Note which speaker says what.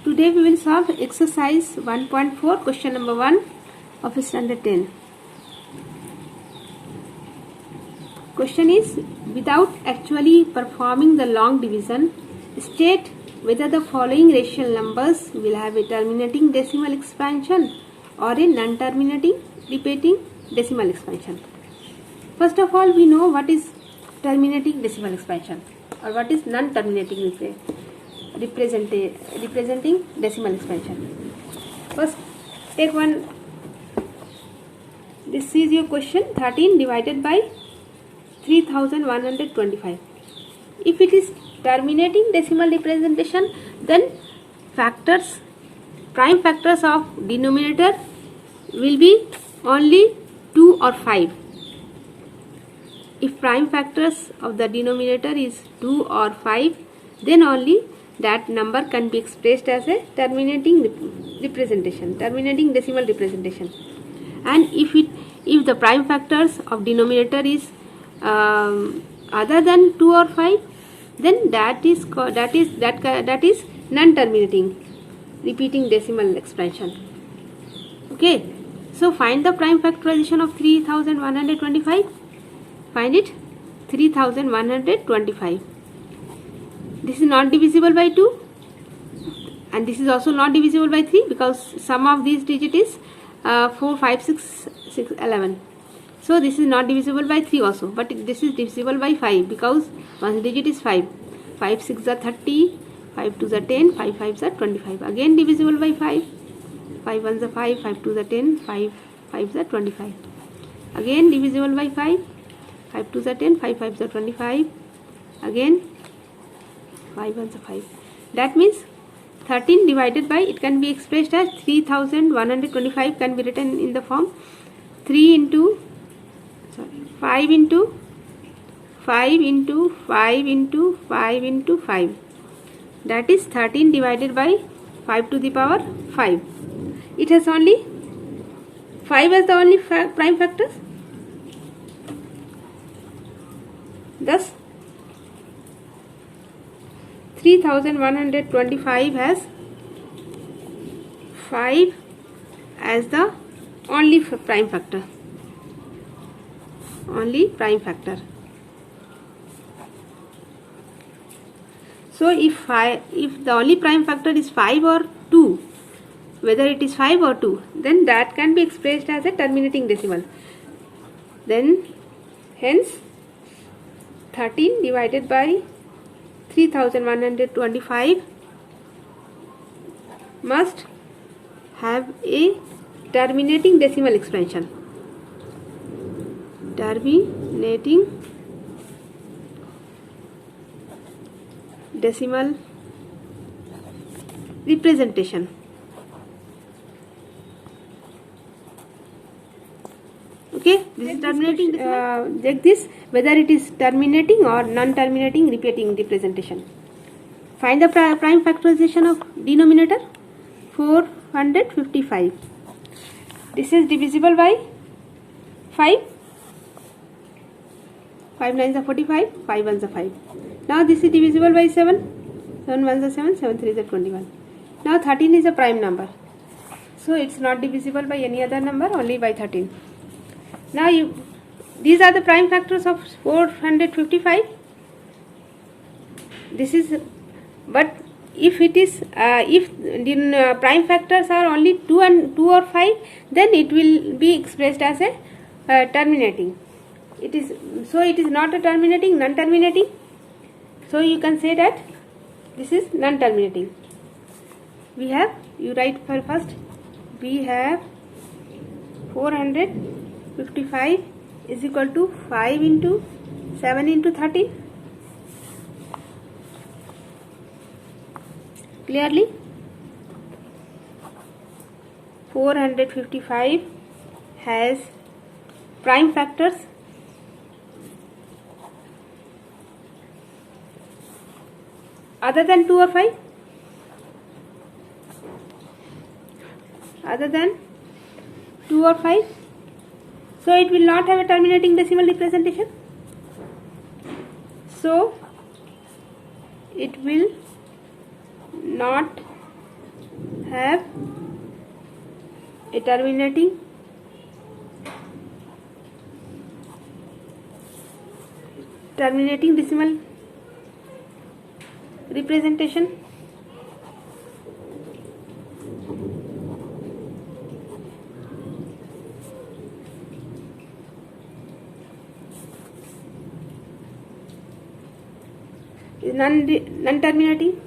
Speaker 1: Today we will solve exercise 1.4 question number 1 of standard 10. Question is, without actually performing the long division, state whether the following rational numbers will have a terminating decimal expansion or a non-terminating repeating decimal expansion. First of all, we know what is terminating decimal expansion or what is non-terminating representing decimal expansion. First, take one. This is your question: 13 divided by 3125. If it is terminating decimal representation, then prime factors of denominator will be only 2 or 5. If prime factors of the denominator is 2 or 5, then only that number can be expressed as a terminating decimal representation. And if the prime factors of denominator is other than 2 or 5, then that is non-terminating repeating decimal expansion. Okay, so find the prime factorization of 3125. Find it. 3125. This is not divisible by 2, and this is also not divisible by 3 because sum of these digits is 4, 5, 6, 11. So this is not divisible by 3 also, but this is divisible by 5 because one digit is 5. 5 6 are 30, 5 2s are 10, 5 5s are 25. Again divisible by 5. 5 1s are 5, 5 2s are 10, 5 5s are 25. Again divisible by 5. 5 2s are 10, 5 5s are 25. Again 5 1s are 5. That means 13 divided by, it can be expressed as 3125 can be written in the form 5 into 5 into 5 into 5 into 5. That is 13 divided by 5 to the power 5. It has only 5 as the only prime factors. Thus 3125 has 5 as the only prime factor. So if the only prime factor is 5 or 2, whether it is 5 or 2, then that can be expressed as a terminating decimal. Then hence 13 divided by 3125 must have a terminating decimal expansion. Terminating decimal representation. Okay, this is terminating decimal. Check this whether it is terminating or non-terminating repeating representation. Find the prime factorization of denominator. 455. This is divisible by 5. 5 9s are 45, 5 1s are 5. Now this is divisible by 7. 7 1s are 7, 7 3s are 21. Now 13 is a prime number, so it's not divisible by any other number, only by 13. Now these are the prime factors of 455. This is, but if it is if the prime factors are only 2 or 5, then it will be expressed as a terminating. It is not a terminating, non-terminating. So you can say that this is non-terminating. We have, you write first, we have 455 is equal to 5 into 7 into 13. Clearly 455 has prime factors other than 2 or 5. Other than 2 or 5. So it will not have a terminating decimal representation. So it will not have a terminating decimal representation. Non-terminating